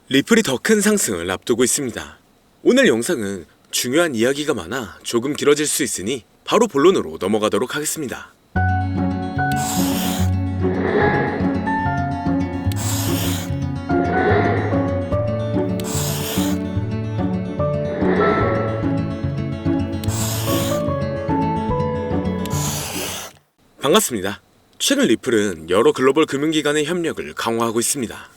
리플이 더 큰 상승을 앞두고 있습니다. 오늘 영상은 중요한 이야기가 많아 조금 길어질 수 있으니 바로 본론으로 넘어가도록 하겠습니다. 반갑습니다. 최근 리플은 여러 글로벌 금융기관의 협력을 강화하고 있습니다.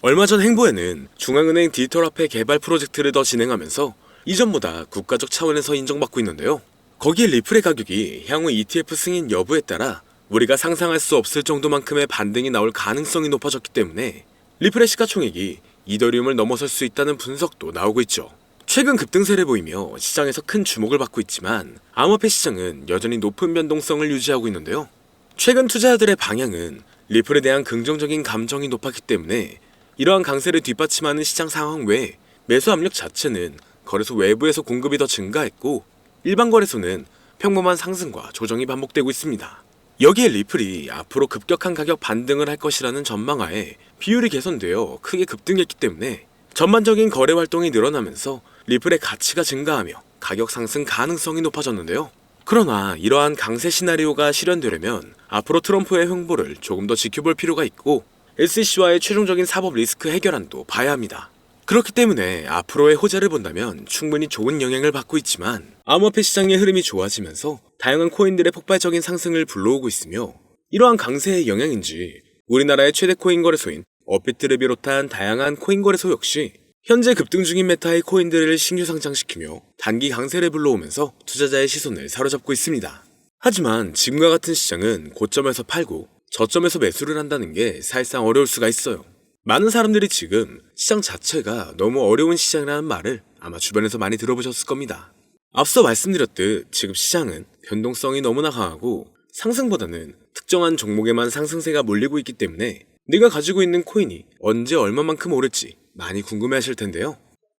얼마 전 행보에는 중앙은행 디지털화폐 개발 프로젝트를 더 진행하면서 이전보다 국가적 차원에서 인정받고 있는데요. 거기에 리플의 가격이 향후 ETF 승인 여부에 따라 우리가 상상할 수 없을 정도만큼의 반등이 나올 가능성이 높아졌기 때문에 리플의 시가총액이 이더리움을 넘어설 수 있다는 분석도 나오고 있죠. 최근 급등세를 보이며 시장에서 큰 주목을 받고 있지만 암호화폐 시장은 여전히 높은 변동성을 유지하고 있는데요. 최근 투자자들의 방향은 리플에 대한 긍정적인 감정이 높았기 때문에 이러한 강세를 뒷받침하는 시장 상황 외에 매수 압력 자체는 거래소 외부에서 공급이 더 증가했고 일반 거래소는 평범한 상승과 조정이 반복되고 있습니다. 여기에 리플이 앞으로 급격한 가격 반등을 할 것이라는 전망하에 비율이 개선되어 크게 급등했기 때문에 전반적인 거래 활동이 늘어나면서 리플의 가치가 증가하며 가격 상승 가능성이 높아졌는데요. 그러나 이러한 강세 시나리오가 실현되려면 앞으로 트럼프의 횡보를 조금 더 지켜볼 필요가 있고 SEC와의 최종적인 사법 리스크 해결안도 봐야 합니다. 그렇기 때문에 앞으로의 호재를 본다면 충분히 좋은 영향을 받고 있지만 암호화폐 시장의 흐름이 좋아지면서 다양한 코인들의 폭발적인 상승을 불러오고 있으며 이러한 강세의 영향인지 우리나라의 최대 코인 거래소인 업비트를 비롯한 다양한 코인 거래소 역시 현재 급등 중인 메타의 코인들을 신규 상장시키며 단기 강세를 불러오면서 투자자의 시선을 사로잡고 있습니다. 하지만 지금과 같은 시장은 고점에서 팔고 저점에서 매수를 한다는 게 사실상 어려울 수가 있어요. 많은 사람들이 지금 시장 자체가 너무 어려운 시장이라는 말을 아마 주변에서 많이 들어보셨을 겁니다. 앞서 말씀드렸듯 지금 시장은 변동성이 너무나 강하고 상승보다는 특정한 종목에만 상승세가 몰리고 있기 때문에 내가 가지고 있는 코인이 언제 얼마만큼 오를지 많이 궁금해하실 텐데요.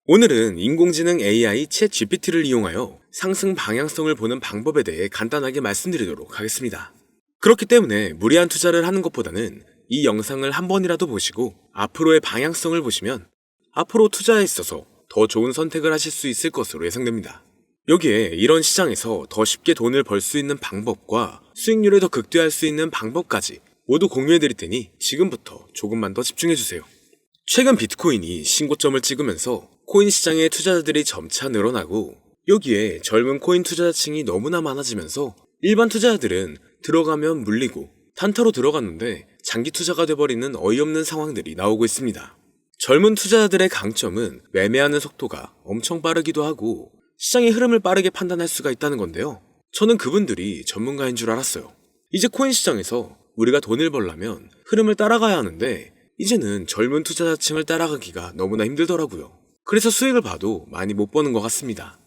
오늘은 인공지능 AI 챗 GPT를 이용하여 상승 방향성을 보는 방법에 대해 간단하게 말씀드리도록 하겠습니다. 그렇기 때문에 무리한 투자를 하는 것보다는 이 영상을 한 번이라도 보시고 앞으로의 방향성을 보시면 앞으로 투자에 있어서 더 좋은 선택을 하실 수 있을 것으로 예상됩니다. 여기에 이런 시장에서 더 쉽게 돈을 벌 수 있는 방법과 수익률을 더 극대화할 수 있는 방법까지 모두 공유해드릴 테니 지금부터 조금만 더 집중해주세요. 최근 비트코인이 신고점을 찍으면서 코인 시장의 투자자들이 점차 늘어나고 여기에 젊은 코인 투자자층이 너무나 많아지면서 일반 투자자들은 들어가면 물리고 단타로 들어갔는데 장기 투자가 돼버리는 어이없는 상황들이 나오고 있습니다. 젊은 투자자들의 강점은 매매하는 속도가 엄청 빠르기도 하고 시장의 흐름을 빠르게 판단할 수가 있다는 건데요. 저는 그분들이 전문가인 줄 알았어요. 이제 코인 시장에서 우리가 돈을 벌려면 흐름을 따라가야 하는데 이제는 젊은 투자자층을 따라가기가 너무나 힘들더라고요. 그래서 수익을 봐도 많이 못 버는 것 같습니다.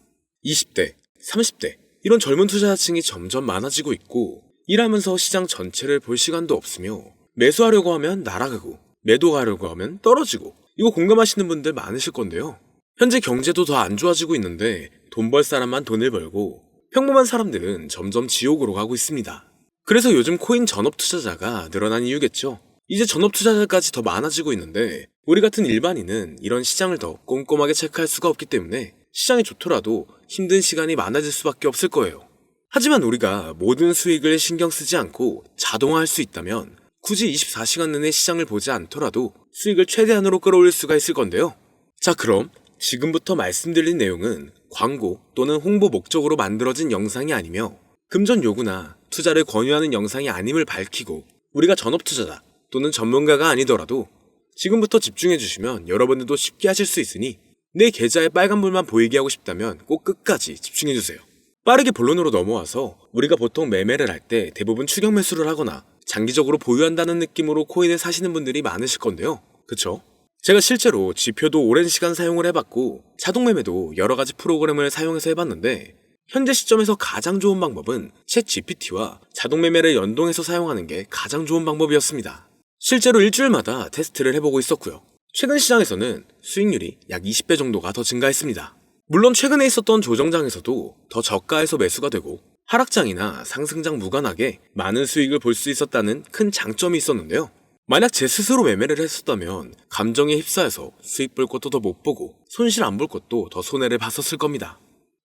20대, 30대 이런 젊은 투자자층이 점점 많아지고 있고 일하면서 시장 전체를 볼 시간도 없으며 매수하려고 하면 날아가고 매도하려고 하면 떨어지고 이거 공감하시는 분들 많으실 건데요. 현재 경제도 더 안 좋아지고 있는데 돈 벌 사람만 돈을 벌고 평범한 사람들은 점점 지옥으로 가고 있습니다. 그래서 요즘 코인 전업 투자자가 늘어난 이유겠죠. 이제 전업 투자자까지 더 많아지고 있는데 우리 같은 일반인은 이런 시장을 더 꼼꼼하게 체크할 수가 없기 때문에 시장이 좋더라도 힘든 시간이 많아질 수밖에 없을 거예요. 하지만 우리가 모든 수익을 신경 쓰지 않고 자동화할 수 있다면 굳이 24시간 내내 시장을 보지 않더라도 수익을 최대한으로 끌어올릴 수가 있을 건데요. 자, 그럼 지금부터 말씀드린 내용은 광고 또는 홍보 목적으로 만들어진 영상이 아니며 금전 요구나 투자를 권유하는 영상이 아님을 밝히고 우리가 전업 투자자 또는 전문가가 아니더라도 지금부터 집중해 주시면 여러분들도 쉽게 하실 수 있으니 내 계좌에 빨간불만 보이게 하고 싶다면 꼭 끝까지 집중해 주세요. 빠르게 본론으로 넘어와서 우리가 보통 매매를 할 때 대부분 추격 매수를 하거나 장기적으로 보유한다는 느낌으로 코인을 사시는 분들이 많으실 건데요. 그쵸? 제가 실제로 지표도 오랜 시간 사용을 해봤고 자동 매매도 여러 가지 프로그램을 사용해서 해봤는데 현재 시점에서 가장 좋은 방법은 챗 GPT와 자동 매매를 연동해서 사용하는 게 가장 좋은 방법이었습니다. 실제로 일주일마다 테스트를 해보고 있었고요. 최근 시장에서는 수익률이 약 20배 정도가 더 증가했습니다. 물론 최근에 있었던 조정장에서도 더 저가에서 매수가 되고 하락장이나 상승장 무관하게 많은 수익을 볼 수 있었다는 큰 장점이 있었는데요. 만약 제 스스로 매매를 했었다면 감정에 휩싸여서 수익 볼 것도 더 못 보고 손실 안 볼 것도 더 손해를 봤었을 겁니다.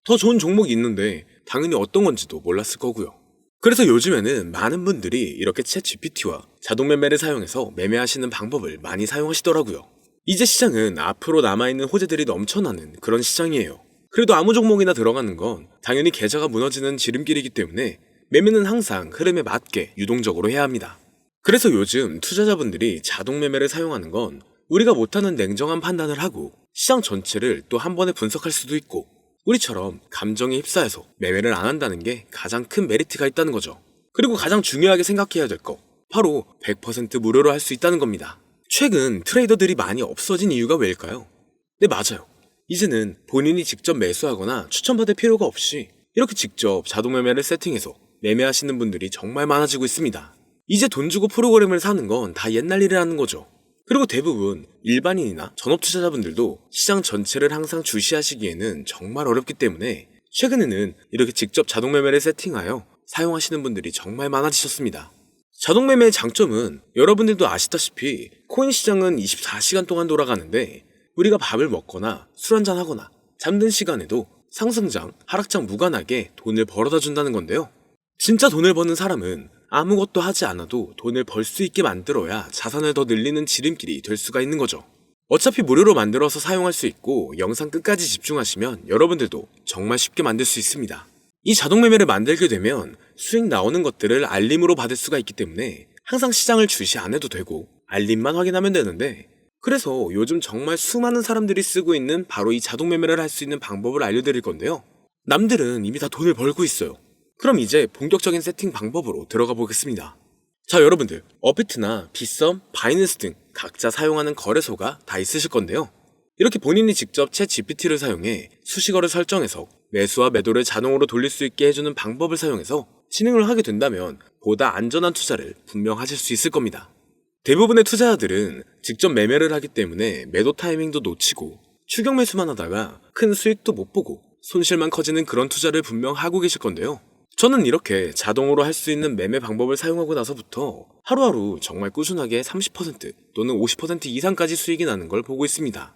더 좋은 종목이 있는데 당연히 어떤 건지도 몰랐을 거고요. 그래서 요즘에는 많은 분들이 이렇게 챗 GPT와 자동 매매를 사용해서 매매하시는 방법을 많이 사용하시더라고요. 이제 시장은 앞으로 남아있는 호재들이 넘쳐나는 그런 시장이에요. 그래도 아무 종목이나 들어가는 건 당연히 계좌가 무너지는 지름길이기 때문에 매매는 항상 흐름에 맞게 유동적으로 해야 합니다. 그래서 요즘 투자자분들이 자동 매매를 사용하는 건 우리가 못하는 냉정한 판단을 하고 시장 전체를 또 한 번에 분석할 수도 있고 우리처럼 감정에 휩싸여서 매매를 안 한다는 게 가장 큰 메리트가 있다는 거죠. 그리고 가장 중요하게 생각해야 될 거 바로 100% 무료로 할 수 있다는 겁니다. 최근 트레이더들이 많이 없어진 이유가 왜일까요? 네, 맞아요. 이제는 본인이 직접 매수하거나 추천받을 필요가 없이 이렇게 직접 자동 매매를 세팅해서 매매하시는 분들이 정말 많아지고 있습니다. 이제 돈 주고 프로그램을 사는 건 다 옛날 일이라는 거죠. 그리고 대부분 일반인이나 전업 투자자분들도 시장 전체를 항상 주시하시기에는 정말 어렵기 때문에 최근에는 이렇게 직접 자동 매매를 세팅하여 사용하시는 분들이 정말 많아지셨습니다. 자동 매매의 장점은 여러분들도 아시다시피 코인 시장은 24시간 동안 돌아가는데 우리가 밥을 먹거나 술 한잔 하거나 잠든 시간에도 상승장, 하락장 무관하게 돈을 벌어다 준다는 건데요. 진짜 돈을 버는 사람은 아무것도 하지 않아도 돈을 벌 수 있게 만들어야 자산을 더 늘리는 지름길이 될 수가 있는 거죠. 어차피 무료로 만들어서 사용할 수 있고 영상 끝까지 집중하시면 여러분들도 정말 쉽게 만들 수 있습니다. 이 자동 매매를 만들게 되면 수익 나오는 것들을 알림으로 받을 수가 있기 때문에 항상 시장을 주시 안 해도 되고 알림만 확인하면 되는데 그래서 요즘 정말 수많은 사람들이 쓰고 있는 바로 이 자동 매매를 할 수 있는 방법을 알려드릴 건데요. 남들은 이미 다 돈을 벌고 있어요. 그럼 이제 본격적인 세팅 방법으로 들어가 보겠습니다. 자, 여러분들 업비트나 빗썸, 바이낸스 등 각자 사용하는 거래소가 다 있으실 건데요. 이렇게 본인이 직접 챗 GPT를 사용해 수식어를 설정해서 매수와 매도를 자동으로 돌릴 수 있게 해주는 방법을 사용해서 진행을 하게 된다면 보다 안전한 투자를 분명 하실 수 있을 겁니다. 대부분의 투자자들은 직접 매매를 하기 때문에 매도 타이밍도 놓치고 추격 매수만 하다가 큰 수익도 못 보고 손실만 커지는 그런 투자를 분명 하고 계실 건데요. 저는 이렇게 자동으로 할 수 있는 매매 방법을 사용하고 나서부터 하루하루 정말 꾸준하게 30% 또는 50% 이상까지 수익이 나는 걸 보고 있습니다.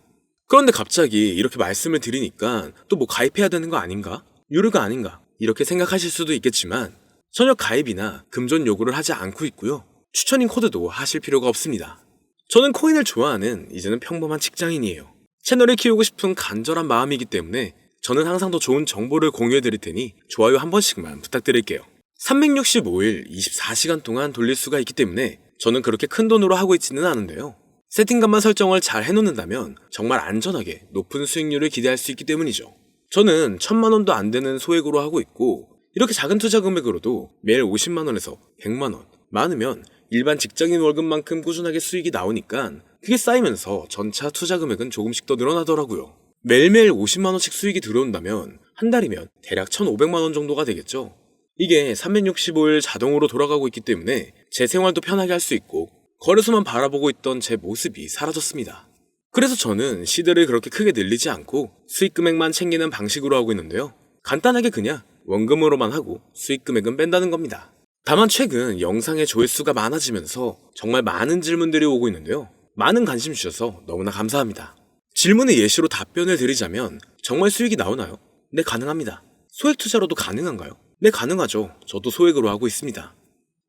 그런데 갑자기 이렇게 말씀을 드리니까 또 뭐 가입해야 되는 거 아닌가? 유료가 아닌가? 이렇게 생각하실 수도 있겠지만 전혀 가입이나 금전 요구를 하지 않고 있고요. 추천인 코드도 하실 필요가 없습니다. 저는 코인을 좋아하는 이제는 평범한 직장인이에요. 채널을 키우고 싶은 간절한 마음이기 때문에 저는 항상 더 좋은 정보를 공유해 드릴 테니 좋아요 한 번씩만 부탁드릴게요. 365일 24시간 동안 돌릴 수가 있기 때문에 저는 그렇게 큰 돈으로 하고 있지는 않은데요. 세팅값만 설정을 잘 해놓는다면 정말 안전하게 높은 수익률을 기대할 수 있기 때문이죠. 저는 1000만원도 안 되는 소액으로 하고 있고 이렇게 작은 투자 금액으로도 매일 50만원에서 100만원, 많으면 일반 직장인 월급만큼 꾸준하게 수익이 나오니까 그게 쌓이면서 전차 투자 금액은 조금씩 더 늘어나더라고요. 매일매일 50만원씩 수익이 들어온다면 한 달이면 대략 1500만원 정도가 되겠죠. 이게 365일 자동으로 돌아가고 있기 때문에 제 생활도 편하게 할 수 있고 거래소만 바라보고 있던 제 모습이 사라졌습니다. 그래서 저는 시드를 그렇게 크게 늘리지 않고 수익 금액만 챙기는 방식으로 하고 있는데요. 간단하게 그냥 원금으로만 하고 수익 금액은 뺀다는 겁니다. 다만 최근 영상의 조회수가 많아지면서 정말 많은 질문들이 오고 있는데요. 많은 관심 주셔서 너무나 감사합니다. 질문의 예시로 답변을 드리자면 정말 수익이 나오나요? 네, 가능합니다. 소액 투자로도 가능한가요? 네, 가능하죠. 저도 소액으로 하고 있습니다.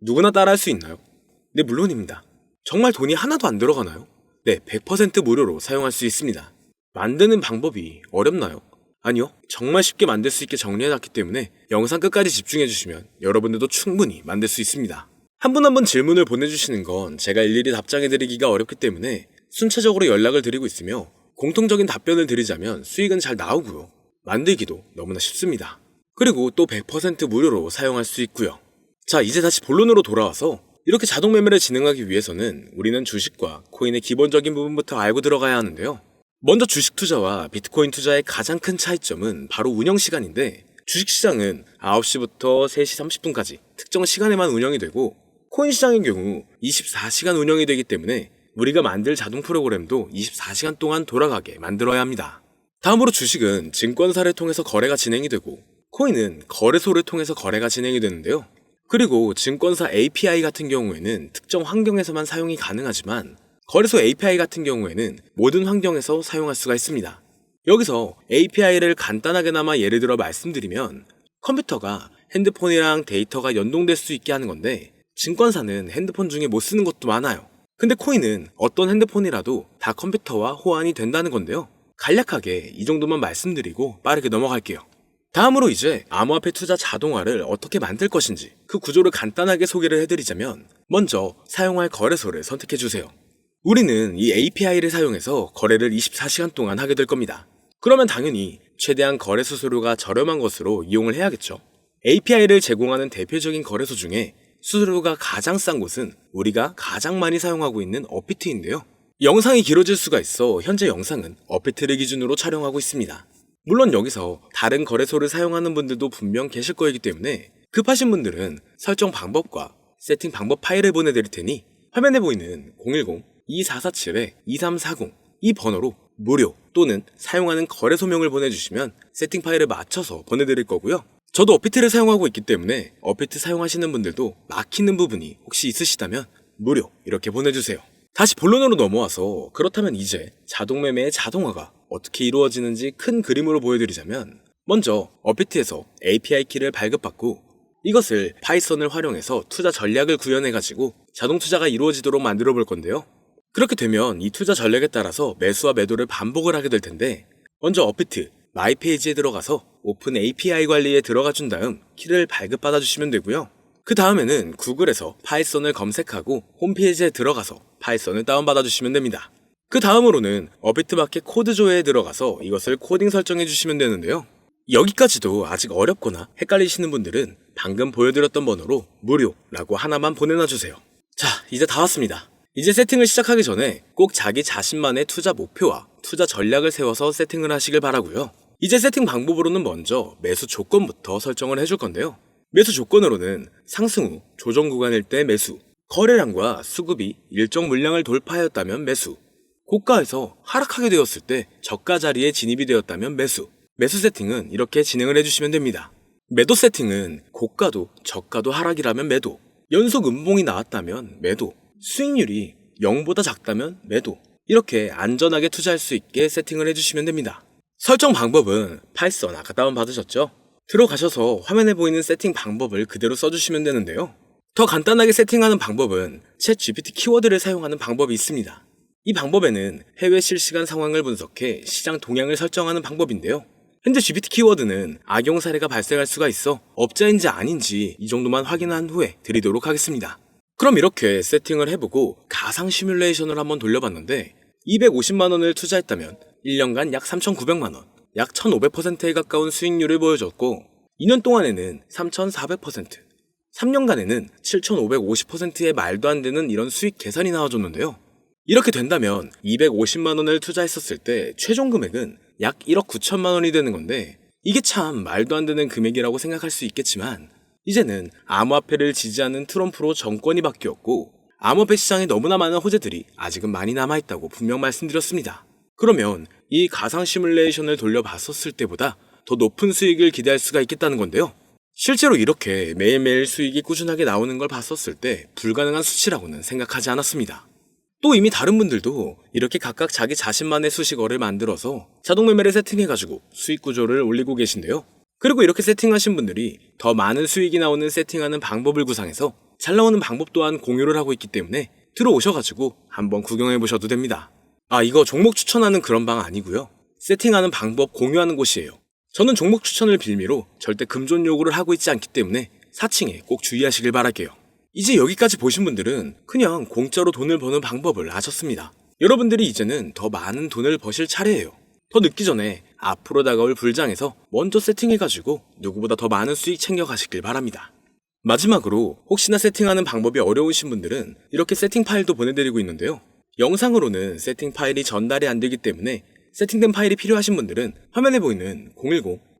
누구나 따라할 수 있나요? 네, 물론입니다. 정말 돈이 하나도 안 들어가나요? 네, 100% 무료로 사용할 수 있습니다. 만드는 방법이 어렵나요? 아니요, 정말 쉽게 만들 수 있게 정리해놨기 때문에 영상 끝까지 집중해주시면 여러분들도 충분히 만들 수 있습니다. 한 분 한 분 질문을 보내주시는 건 제가 일일이 답장해드리기가 어렵기 때문에 순차적으로 연락을 드리고 있으며 공통적인 답변을 드리자면 수익은 잘 나오고요. 만들기도 너무나 쉽습니다. 그리고 또 100% 무료로 사용할 수 있고요. 자, 이제 다시 본론으로 돌아와서 이렇게 자동 매매를 진행하기 위해서는 우리는 주식과 코인의 기본적인 부분부터 알고 들어가야 하는데요. 먼저 주식 투자와 비트코인 투자의 가장 큰 차이점은 바로 운영 시간인데 주식시장은 9시부터 3시 30분까지 특정 시간에만 운영이 되고 코인 시장의 경우 24시간 운영이 되기 때문에 우리가 만들 자동 프로그램도 24시간 동안 돌아가게 만들어야 합니다. 다음으로 주식은 증권사를 통해서 거래가 진행이 되고 코인은 거래소를 통해서 거래가 진행이 되는데요. 그리고 증권사 API 같은 경우에는 특정 환경에서만 사용이 가능하지만 거래소 API 같은 경우에는 모든 환경에서 사용할 수가 있습니다. 여기서 API를 간단하게나마 예를 들어 말씀드리면 컴퓨터가 핸드폰이랑 데이터가 연동될 수 있게 하는 건데 증권사는 핸드폰 중에 못 쓰는 것도 많아요. 근데 코인은 어떤 핸드폰이라도 다 컴퓨터와 호환이 된다는 건데요. 간략하게 이 정도만 말씀드리고 빠르게 넘어갈게요. 다음으로 이제 암호화폐 투자 자동화를 어떻게 만들 것인지 그 구조를 간단하게 소개를 해드리자면 먼저 사용할 거래소를 선택해주세요. 우리는 이 API를 사용해서 거래를 24시간 동안 하게 될 겁니다. 그러면 당연히 최대한 거래 수수료가 저렴한 것으로 이용을 해야겠죠. API를 제공하는 대표적인 거래소 중에 수수료가 가장 싼 곳은 우리가 가장 많이 사용하고 있는 업비트인데요. 영상이 길어질 수가 있어 현재 영상은 업비트를 기준으로 촬영하고 있습니다. 물론 여기서 다른 거래소를 사용하는 분들도 분명 계실 거이기 때문에 급하신 분들은 설정 방법과 세팅 방법 파일을 보내드릴 테니 화면에 보이는 010-2447-2340 이 번호로 무료 또는 사용하는 거래소명을 보내주시면 세팅 파일을 맞춰서 보내드릴 거고요. 저도 업비트를 사용하고 있기 때문에 업비트 사용하시는 분들도 막히는 부분이 혹시 있으시다면 무료 이렇게 보내주세요. 다시 본론으로 넘어와서 그렇다면 이제 자동매매의 자동화가 어떻게 이루어지는지 큰 그림으로 보여드리자면 먼저 업비트에서 API 키를 발급받고 이것을 파이썬을 활용해서 투자 전략을 구현해가지고 자동 투자가 이루어지도록 만들어 볼 건데요. 그렇게 되면 이 투자 전략에 따라서 매수와 매도를 반복을 하게 될 텐데 먼저 업비트 마이 페이지에 들어가서 오픈 API 관리에 들어가 준 다음 키를 발급받아 주시면 되고요. 그 다음에는 구글에서 파이썬을 검색하고 홈페이지에 들어가서 파이썬을 다운받아 주시면 됩니다. 그 다음으로는 업비트 마켓 코드 조회에 들어가서 이것을 코딩 설정해 주시면 되는데요. 여기까지도 아직 어렵거나 헷갈리시는 분들은 방금 보여드렸던 번호로 무료라고 하나만 보내놔 주세요. 자, 이제 다 왔습니다. 이제 세팅을 시작하기 전에 꼭 자기 자신만의 투자 목표와 투자 전략을 세워서 세팅을 하시길 바라고요. 이제 세팅 방법으로는 먼저 매수 조건부터 설정을 해줄 건데요. 매수 조건으로는 상승 후 조정 구간일 때 매수, 거래량과 수급이 일정 물량을 돌파하였다면 매수, 고가에서 하락하게 되었을 때 저가 자리에 진입이 되었다면 매수, 매수 세팅은 이렇게 진행을 해주시면 됩니다. 매도 세팅은 고가도 저가도 하락이라면 매도, 연속 음봉이 나왔다면 매도, 수익률이 0보다 작다면 매도, 이렇게 안전하게 투자할 수 있게 세팅을 해주시면 됩니다. 설정 방법은 파이썬 아까 다운받으셨죠? 들어가셔서 화면에 보이는 세팅 방법을 그대로 써주시면 되는데요. 더 간단하게 세팅하는 방법은 챗 GPT 키워드를 사용하는 방법이 있습니다. 이 방법에는 해외 실시간 상황을 분석해 시장 동향을 설정하는 방법인데요. 현재 GPT 키워드는 악용 사례가 발생할 수가 있어 업자인지 아닌지 이 정도만 확인한 후에 드리도록 하겠습니다. 그럼 이렇게 세팅을 해보고 가상 시뮬레이션을 한번 돌려봤는데 250만원을 투자했다면 1년간 약 3,900만원, 약 1,500%에 가까운 수익률을 보여줬고 2년 동안에는 3,400%, 3년간에는 7,550%의 말도 안 되는 이런 수익 계산이 나와줬는데요. 이렇게 된다면 250만원을 투자했었을 때 최종 금액은 약 1억 9천만 원이 되는 건데 이게 참 말도 안 되는 금액이라고 생각할 수 있겠지만 이제는 암호화폐를 지지하는 트럼프로 정권이 바뀌었고 암호화폐 시장에 너무나 많은 호재들이 아직은 많이 남아있다고 분명 말씀드렸습니다. 그러면 이 가상 시뮬레이션을 돌려봤었을 때보다 더 높은 수익을 기대할 수가 있겠다는 건데요. 실제로 이렇게 매일매일 수익이 꾸준하게 나오는 걸 봤었을 때 불가능한 수치라고는 생각하지 않았습니다. 또 이미 다른 분들도 이렇게 각각 자기 자신만의 수식어를 만들어서 자동 매매를 세팅해가지고 수익 구조를 올리고 계신데요. 그리고 이렇게 세팅하신 분들이 더 많은 수익이 나오는 세팅하는 방법을 구상해서 잘 나오는 방법 또한 공유를 하고 있기 때문에 들어오셔가지고 한번 구경해보셔도 됩니다. 아, 이거 종목 추천하는 그런 방 아니고요. 세팅하는 방법 공유하는 곳이에요. 저는 종목 추천을 빌미로 절대 금존 요구를 하고 있지 않기 때문에 사칭에 꼭 주의하시길 바랄게요. 이제 여기까지 보신 분들은 그냥 공짜로 돈을 버는 방법을 아셨습니다. 여러분들이 이제는 더 많은 돈을 버실 차례예요. 더 늦기 전에 앞으로 다가올 불장에서 먼저 세팅해가지고 누구보다 더 많은 수익 챙겨가시길 바랍니다. 마지막으로 혹시나 세팅하는 방법이 어려우신 분들은 이렇게 세팅 파일도 보내드리고 있는데요. 영상으로는 세팅 파일이 전달이 안 되기 때문에 세팅된 파일이 필요하신 분들은 화면에 보이는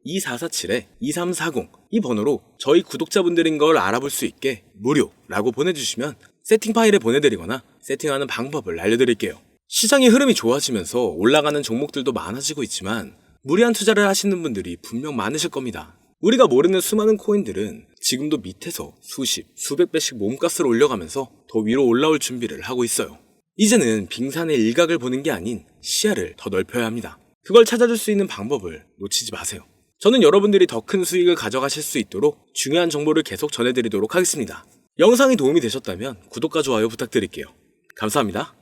010-2447-2340 이 번호로 저희 구독자분들인 걸 알아볼 수 있게 무료라고 보내주시면 세팅 파일을 보내드리거나 세팅하는 방법을 알려드릴게요. 시장의 흐름이 좋아지면서 올라가는 종목들도 많아지고 있지만 무리한 투자를 하시는 분들이 분명 많으실 겁니다. 우리가 모르는 수많은 코인들은 지금도 밑에서 수십, 수백 배씩 몸값을 올려가면서 더 위로 올라올 준비를 하고 있어요. 이제는 빙산의 일각을 보는 게 아닌 시야를 더 넓혀야 합니다. 그걸 찾아줄 수 있는 방법을 놓치지 마세요. 저는 여러분들이 더 큰 수익을 가져가실 수 있도록 중요한 정보를 계속 전해드리도록 하겠습니다. 영상이 도움이 되셨다면 구독과 좋아요 부탁드릴게요. 감사합니다.